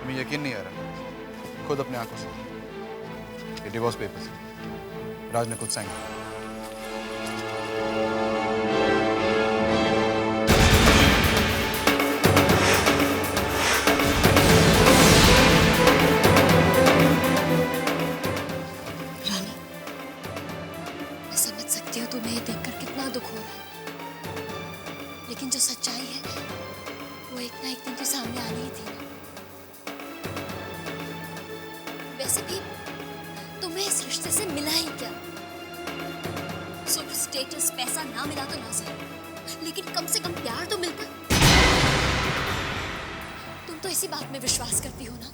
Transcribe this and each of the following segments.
तुम्हें यकीन नहीं आ रहा? खुद अपने आंखों से। ये डिवोर्स पेपर्स राज ने खुद साइन किया। रानी, मैं समझ सकती हूँ तुम्हें ये देखकर कितना दुख हो रहा है, लेकिन जो सच्चाई है वो एक ना एक दिन तो सामने आनी ही थी ना। वैसे भी तुम्हें इस रिश्ते से मिला ही क्या? सुपर स्टेटस, पैसा ना मिला तो ना सही, लेकिन कम से कम प्यार तो मिलता। तुम तो इसी बात में विश्वास करती हो ना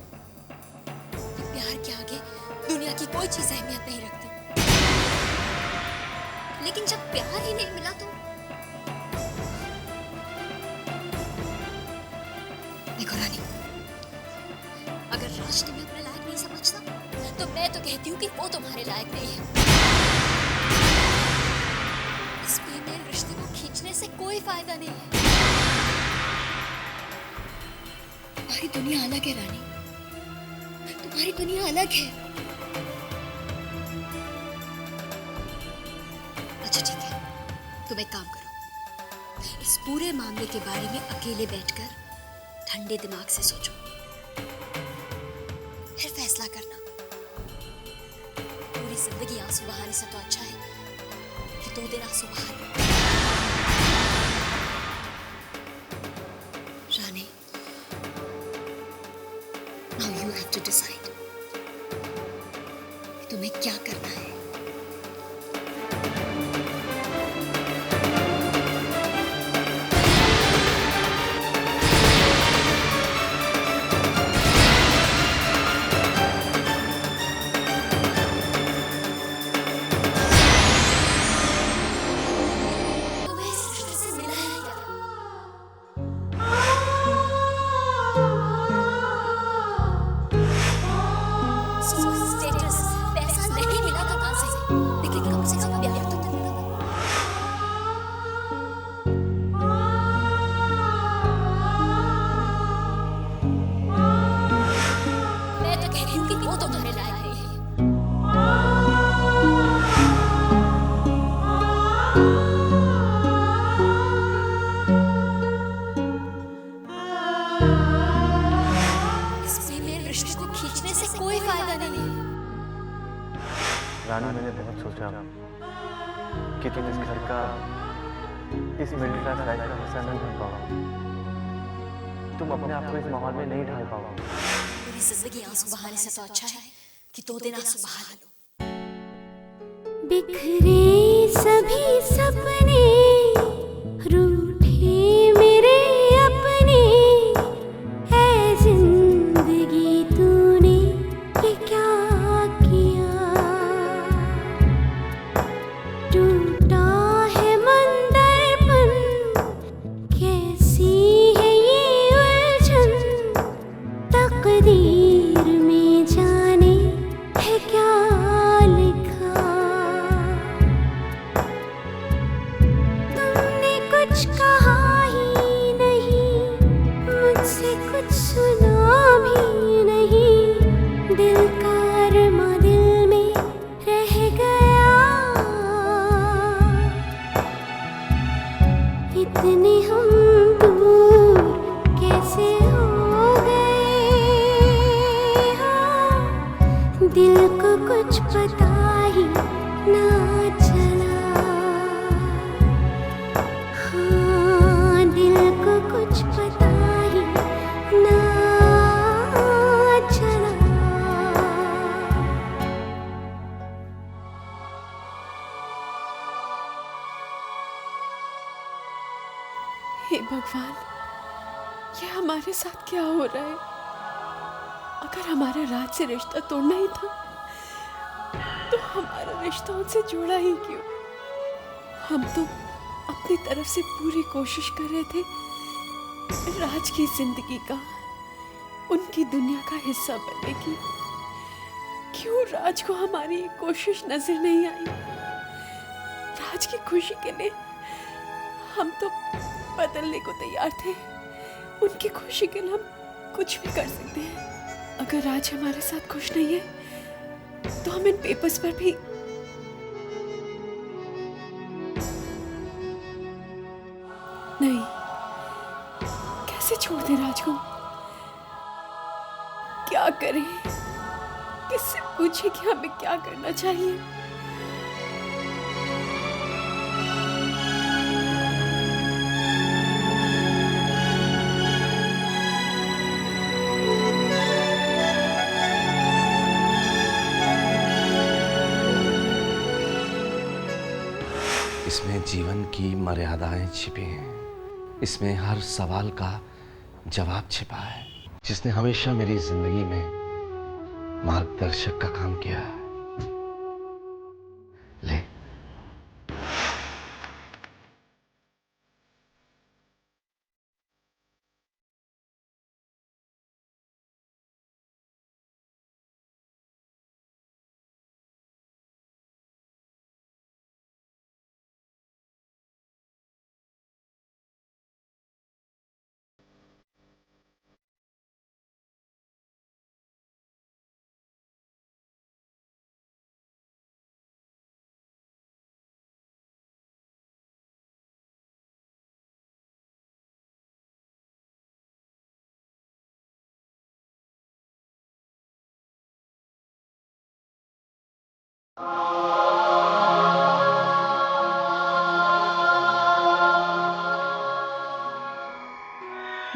कि प्यार के आगे दुनिया की कोई चीज अहमियत नहीं रखती। लेकिन जब प्यार ही नहीं मिला तो देखो रानी, अगर राज तुम्हें अपने लायक नहीं समझता तो मैं तो कहती हूँ कि वो तुम्हारे लायक नहीं है। इस फीमेल रिश्ते को खींचने से कोई फायदा नहीं है। तुम्हारी दुनिया अलग है रानी, तुम्हारी दुनिया अलग है। अच्छा ठीक है, तुम एक काम करो, इस पूरे मामले के बारे में अकेले बैठकर ठंडे दिमाग से सोचो, फिर फैसला करना। पूरी जिंदगी आंसू बहाने से तो अच्छा है कि 2 दिन आंसू बहा लो। रानी, now you have to decide कि तुम्हें क्या करना है। रानी, मैंने बहुत सोचा कि तुम इस घर का, इस मिडिल क्लास लाइफ का हिस्सा नहीं बन पाओ। तुम अपने आप को इस माहौल में नहीं ढाल पाओ। पूरी जिंदगी आंसू बहाने से तो अच्छा है कि 2 दिन आंसू बहा लो। बिखरे सभी सपने, रूठे मेरे अपने, है जिंदगी तूने ये क्या किया। टूटा है मन दर्पण, कैसी है ये उलझन, तकदीर में जाने है क्या लिखा। तुमने कुछ कहा ही नहीं, मुझसे कुछ सुना भी नहीं, दिल का अरमा दिल में रह गया। इतने हम दूर कैसे हो गए, हाँ, दिल को कुछ पता ही ना चला। हाँ, दिल को कुछ पता ही ना चला। हे भगवान, ये हमारे साथ क्या हो रहा है? अगर हमारा राज से रिश्ता तोड़ना ही था तो हमारा रिश्ता उनसे जोड़ा ही क्यों? हम तो अपनी तरफ से पूरी कोशिश कर रहे थे राज की जिंदगी का, उनकी दुनिया का हिस्सा बनने की। क्यों राज को हमारी ये कोशिश नजर नहीं आई? राज की खुशी के लिए हम तो बदलने को तैयार थे। उनकी खुशी के लिए हम कुछ भी कर सकते हैं। अगर राज हमारे साथ खुश नहीं है तो हम इन पेपर्स पर भी नहीं, कैसे छोड़ दें राज को? क्या करें? किससे पूछे कि हमें क्या करना चाहिए? इसमें जीवन की मर्यादाएं छिपी हैं। इसमें हर सवाल का जवाब छिपा है, जिसने हमेशा मेरी जिंदगी में मार्गदर्शक का काम किया है। ले,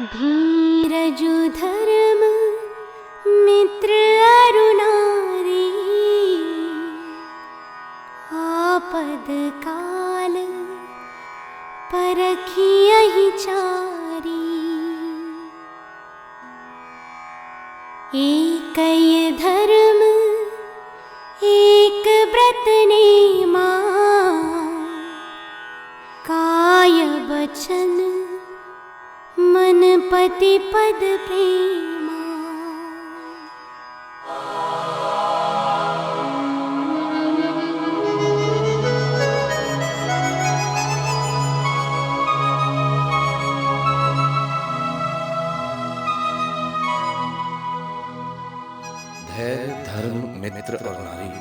धीरजु धर्म मित्र अरुणारी, आपद काल परखियहि चारी। एकय धर्म एक व्रत नेमा, काय वचन मन पति पद प्रेमा। धैर्य, धर्म, मित्र और नारी,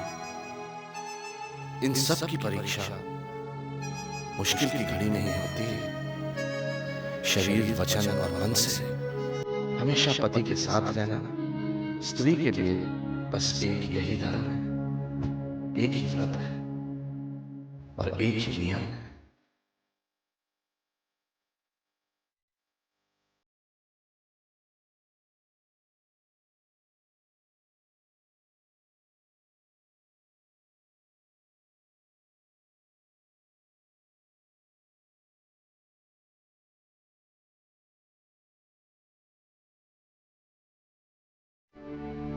इन सब की परीक्षा मुश्किल की घड़ी नहीं होती। शरीर, वचन और मन से हमेशा पति के साथ रहना स्त्री के लिए बस एक यही धर्म है, एक ही व्रत है और एक ही नियम है।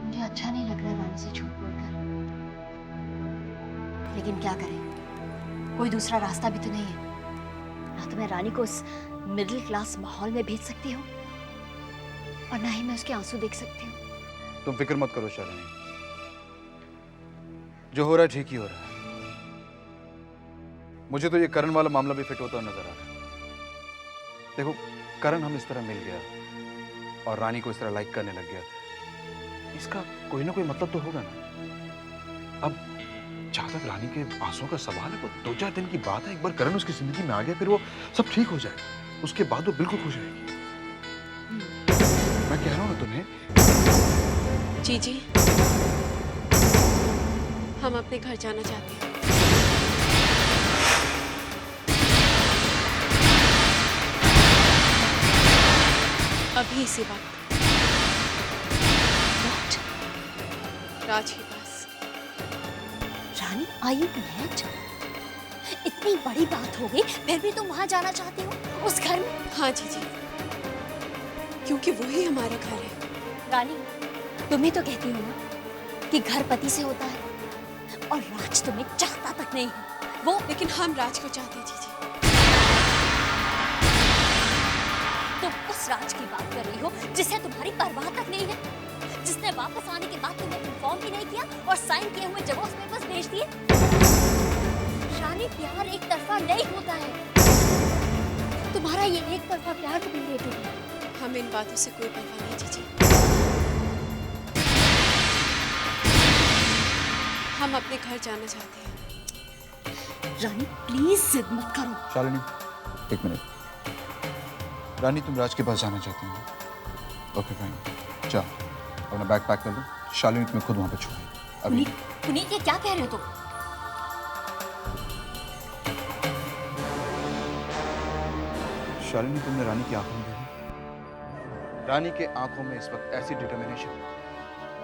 मुझे अच्छा नहीं लग रहा है रानी से झूठ बोलकर, लेकिन क्या करें, कोई दूसरा रास्ता भी तो नहीं है। ना तो मैं रानी को उस मिडिल क्लास माहौल में भेज सकती हूँ और ना ही मैं उसके आंसू देख सकती हूँ। तुम फिक्र मत करो शालिनी, जो हो रहा है ठीक ही हो रहा है। मुझे तो ये करण वाला मामला भी फिट होता नजर आ रहा है। देखो, करण हम इस तरह मिल गया और रानी को इस तरह लाइक करने लग गया, इसका कोई ना कोई मतलब तो होगा ना। अब जहां तक रानी के आंसुओं का सवाल है, वो 2-4 दिन की बात है। एक बार करण उसकी जिंदगी में आ गया, फिर वो सब ठीक हो जाएगा। उसके बाद वो बिल्कुल खुश रहेगी। मैं कह रहा हूं ना तुम्हें। जी हम अपने घर जाना चाहते हैं। अभी इसी वक्त राज के पास। रानी, आर यू मैड? इतनी बड़ी बात हो गई, फिर भी तुम वहां जाना चाहती हो, उस घर में? हाँ जी, क्योंकि वही हमारा घर है। रानी, तुम ही तो कहती हो ना कि घर पति से होता है, और राज तुम्हें चाहता तक नहीं है। वो लेकिन हम राज को चाहते हैं जीजी। तुम उस राज की बात कर रही हो जिसे तुम्हारी परवाह तक नहीं है, जिसने वापस आने के बाद तुम्हें इन्फॉर्म भी नहीं किया और साइन किए हुए डिवोर्स पेपर्स भेज दिए। रानी, प्यार एक तरफा नहीं होता है। तुम्हारा ये एक तरफा प्यार कभी लेट होगा। हमें इन बातों से कोई परवाह नहीं जीजी। हम अपने घर जाना चाहते हैं। रानी प्लीज जिद मत करो। शालिनी, एक मिनट। रानी, तुम राज के पास जाना चाहती हो? ओके फाइन, जाओ अपना बैग पैक कर लो। शालिनी तुम्हें खुद वहां पे छोड़ेगी अभी। पुनीत ये क्या कह रहे हो तुम? शालिनी, तुमने रानी की आंखों में देखा? रानी के आंखों में इस वक्त ऐसी डिटर्मिनेशन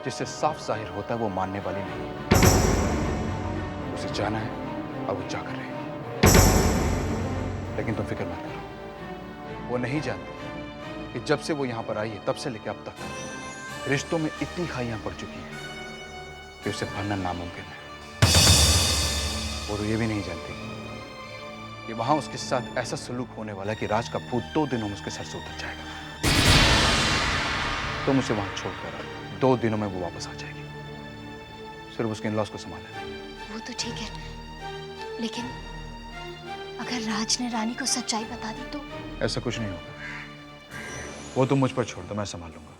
जिससे साफ जाहिर होता है वो मानने वाली नहीं है। उसे जाना है और वो जाकर रहे। लेकिन तुम फिक्र मत करो, वो नहीं जानती कि जब से वो यहां पर आई है तब से लेकर अब तक रिश्तों में इतनी खाइयां पड़ चुकी हैं कि उसे भरना नामुमकिन है। और वो ये भी नहीं जानती कि वहां उसके साथ ऐसा सलूक होने वाला है कि राज का भूत 2 दिनों में उसके सर से उतर जाएगा। तुम उसे वहां छोड़कर आओ, 2 दिनों में वो वापस आ जाएगी। सिर्फ उसके इन-लॉज को संभालना। वो तो ठीक है, लेकिन अगर राज ने रानी को सच्चाई बता दी तो? ऐसा कुछ नहीं होगा, वो तुम मुझ पर छोड़ दो, मैं संभाल लूंगा।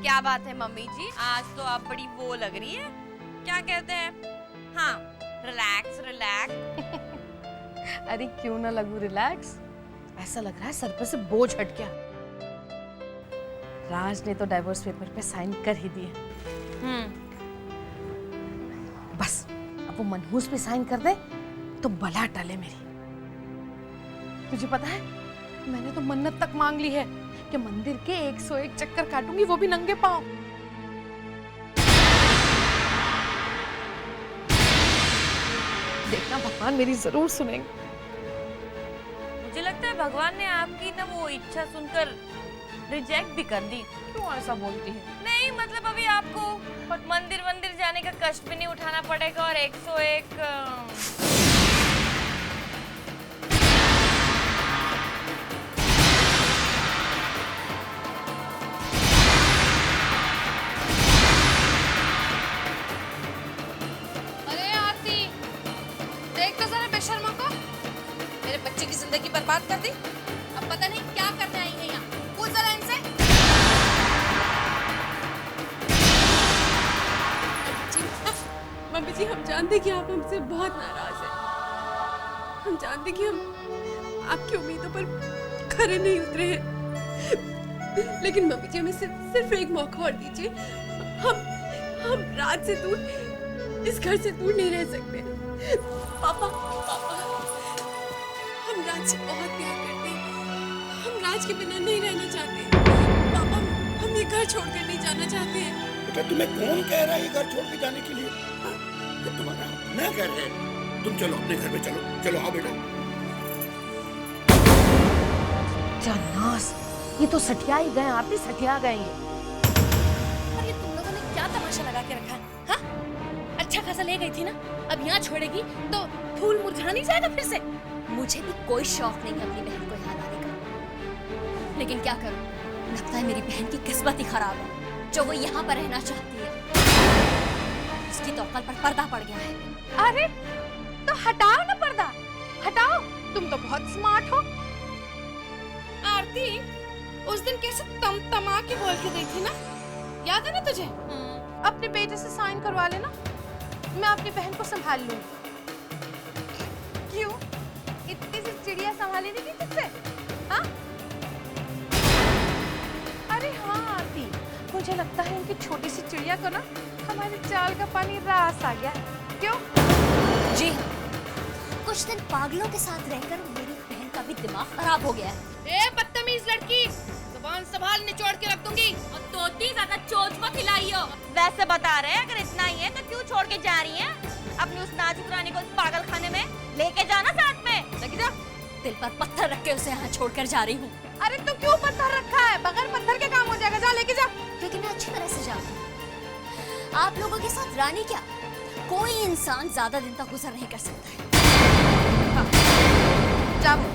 क्या बात है मम्मी जी, आज तो आप बड़ी वो लग रही है। क्या कहते हैं, हाँ रिलैक्स रिलैक्स। अरे क्यों ना लगूं रिलैक्स, ऐसा लग रहा है सर पर से बोझ हट गया। राज ने तो डाइवोर्स पेपर पे साइन कर ही दिए। बस अब वो मनहूस पे साइन कर दे तो बला टले मेरी। तुझे पता है मैंने तो मन्नत तक मांग ली है कि मंदिर के 101 चक्कर काटूंगी, वो भी नंगे पांव। देखना भगवान मेरी जरूर सुनेंगे। मुझे लगता है भगवान ने आपकी ना वो इच्छा सुनकर रिजेक्ट भी कर दी। क्यों ऐसा बोलती है? नहीं मतलब अभी आपको मंदिर जाने का कष्ट भी नहीं उठाना पड़ेगा और 101 अरे आरती, देख तो जरा बेशर्मा को, मेरे बच्चे की जिंदगी बर्बाद कर दी। अब पता नहीं क्या करने आई है यहाँ। पूछ जरा इनसे। मम्मी जी, हम जानते कि आप हमसे बहुत नाराज हैं। हम जानते कि हम आपकी उम्मीदों पर खरे नहीं उतरे हैं, लेकिन मम्मी जी हमें सिर्फ एक मौका और दीजिए। हम राज से दूर, इस घर से दूर नहीं रह सकते। पापा, हम राज से बहुत प्यार करते हैं। हम राज के बिना नहीं रहना चाहते। पापा, हम ये घर छोड़कर नहीं जाना चाहते हैं। बेटा तुम्हें कौन कह रहा है ये घर छोड़ के जाने के लिए? हाँ? जब तुम्हारा अपना घर है, तुम चलो अपने घर में, चलो आओ बेटा। नास, ये तो सठिया ही गए, आप ही सठिया गए ये। अरे तुम लोगों ने क्या तमाशा लगा के रखा है? हाँ? अच्छा खासा ले गई थी ना, अब यहाँ छोड़ेगी तो फूल मुरझा नहीं जाएगा फिर से? मुझे भी कोई शौक नहीं है अपनी बहन को यहाँ लाने का, लेकिन क्या करूँ, लगता है मेरी बहन की किस्मत ही खराब है जो वो यहाँ पर रहना चाहती है। उसकी तो अक्ल पर पर्दा पड़ गया है। अरे तो हटाओ ना पर्दा, हटाओ, तुम तो बहुत स्मार्ट हो। आरती, उस दिन कैसे तमा के बोल के गई थी ना, याद है ना तुझे? अपने बेटे से साइन करवा लेना, मैं अपनी बहन को संभाल लूंगी। क्यों? इतनी सी चिड़िया संभाली नहीं थी तुझसे? हाँ? अरे हाँ आरती, मुझे लगता है इनकी छोटी सी चिड़िया को ना हमारे चाल का पानी रास आ गया। क्यों? जी हाँ, कुछ दिन पागलों के साथ रहकर मेरी बहन का भी दिमाग खराब हो गया है। ए बदतमीज लड़की, जुबान संभाल, निचोड़ के रख दूंगी। और तोती ज्यादा चोच मत खिलाइयो। वैसे बता रहे हैं, अगर इतना ही है तो क्यों छोड़ के जा रही हैं? अपनी उस नाजुक रानी को उस पागल खाने में लेके जाना साथ में। लेके जा। दिल पर पत्थर रख के उसे यहाँ छोड़कर जा रही हूँ। अरे तो क्यों पत्थर रखा है? बगैर पत्थर के काम हो जाएगा, जा लेके जा। क्योंकि मैं अच्छी तरह से जानती हूँ, आप लोगों के साथ रानी क्या, कोई इंसान ज्यादा दिन तक गुजर नहीं कर सकता है।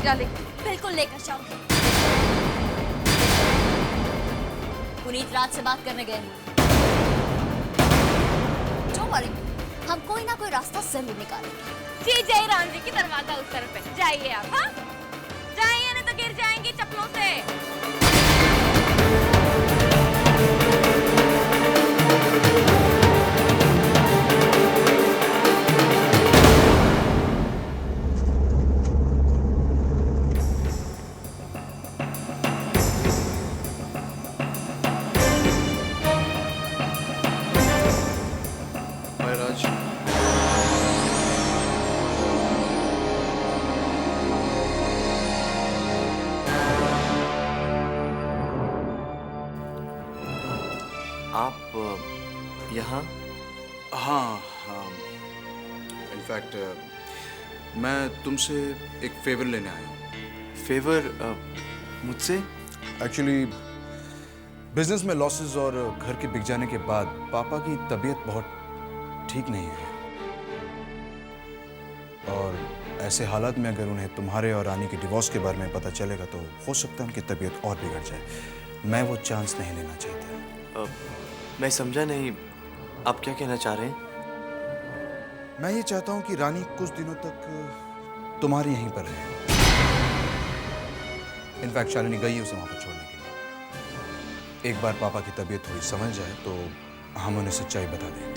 जा ले। बिल्कुल लेकर जाऊंगी। पुनीत राज से बात करने गए हैं। डोंट वरी, हम कोई ना कोई रास्ता जरूर निकालेंगे। जी जय राम जी की दरवाजा उस तरफ है, जाइए आप। हाँ जाइए, नहीं तो गिर जाएंगी चप्पलों से। यहाँ? हाँ हाँ, इनफैक्ट मैं तुमसे एक फेवर लेने आया हूँ। फेवर मुझसे? एक्चुअली बिजनेस में लॉसेस और घर के बिक जाने के बाद पापा की तबीयत बहुत ठीक नहीं है, और ऐसे हालात में अगर उन्हें तुम्हारे और रानी के डिवोर्स के बारे में पता चलेगा तो हो सकता है उनकी तबीयत और बिगड़ जाए। मैं वो चांस नहीं लेना चाहता। मैं समझा नहीं, आप क्या कहना चाह रहे हैं? मैं ये चाहता हूँ कि रानी कुछ दिनों तक तुम्हारे यहीं पर रहे। इनफैक्ट शालिनी गई है उसे वहां पर छोड़ने के लिए। एक बार पापा की तबीयत थोड़ी समझ जाए तो हम उन्हें सच्चाई बता देंगे।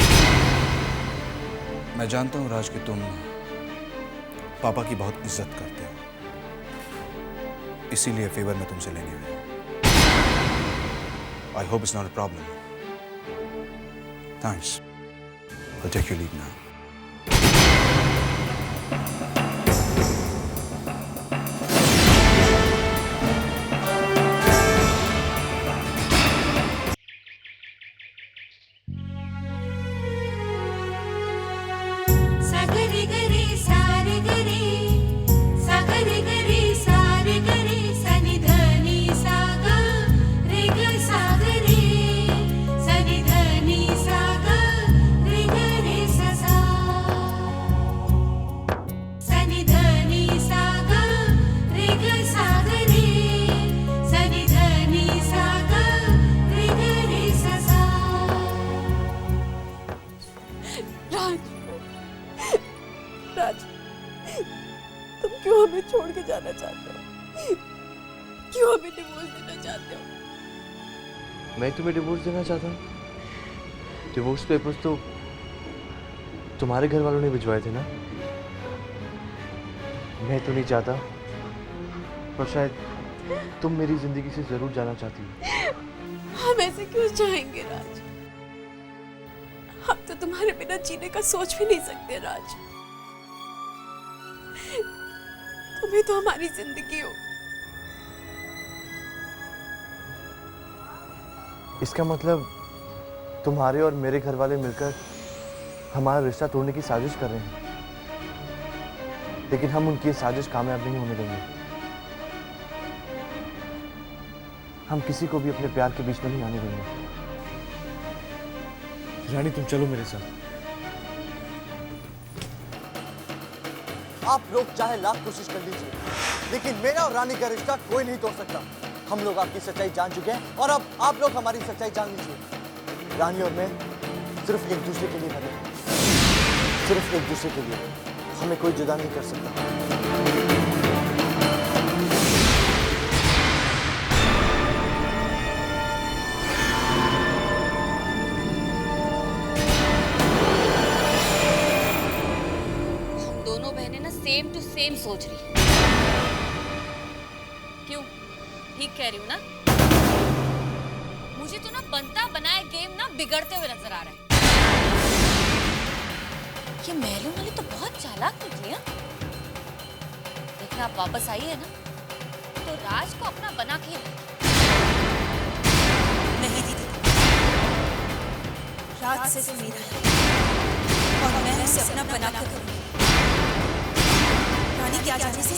मैं जानता हूँ राज कि तुम पापा की बहुत इज्जत करते हो, इसीलिए फेवर मैं तुमसे लेने आया। I hope it's not a problem. Thanks. I'll take your leave now. सागरे गरे सारे गरे सागरे गरे सारे गरे सनि धनि सागा रे ग सागरे सनि धनि सागा रे ग रे सा सनि धनि सागा रे ग सागरे सनि धनि सागा रे ग रे सा। राज, तुम क्यों हमें छोड़ के जाना चाहते हो? क्यों हमें डिवोर्स देना चाहते हो? मैं तुम्हें डिवोर्स देना चाहता हूँ? डिवोर्स पेपर्स तो तुम्हारे घर वालों ने भिजवाए थे ना? मैं तो नहीं चाहता, पर शायद तुम मेरी जिंदगी से जरूर जाना चाहती हो। हम ऐसे क्यों चाहेंगे राज? हम तो तुम्हारे बिना जीने का सोच भी नहीं सकते राज। तुम्हें तो हमारी जिंदगी हो। इसका मतलब तुम्हारे और मेरे घर वाले मिलकर हमारा रिश्ता तोड़ने की साजिश कर रहे हैं, लेकिन हम उनकी ये साजिश कामयाब नहीं होने देंगे। हम किसी को भी अपने प्यार के बीच में नहीं आने देंगे। रानी, तुम चलो मेरे साथ। आप लोग चाहे लाख कोशिश कर लीजिए, लेकिन मेरा और रानी का रिश्ता कोई नहीं तोड़ सकता। हम लोग आपकी सच्चाई जान चुके हैं और अब आप लोग हमारी सच्चाई जान लीजिए। रानी और मैं सिर्फ एक दूसरे के लिए बने, सिर्फ एक दूसरे के लिए। हमें कोई जुदा नहीं कर सकता। सेम टू सेम सोच रही। क्यों? ठीक कह रही हूँ ना? मुझे तो ना बनता बनाए गेम ना बिगड़ते हुए नजर आ रहा है। ये महलों वाली तो बहुत चालाक निकली है। देखना आप वापस आई है ना, तो राज को अपना बना के नहीं दीदी, राज सिर्फ मेरा है और मैं इसे अपना बना कर करूंगी। रानी के आ जाने से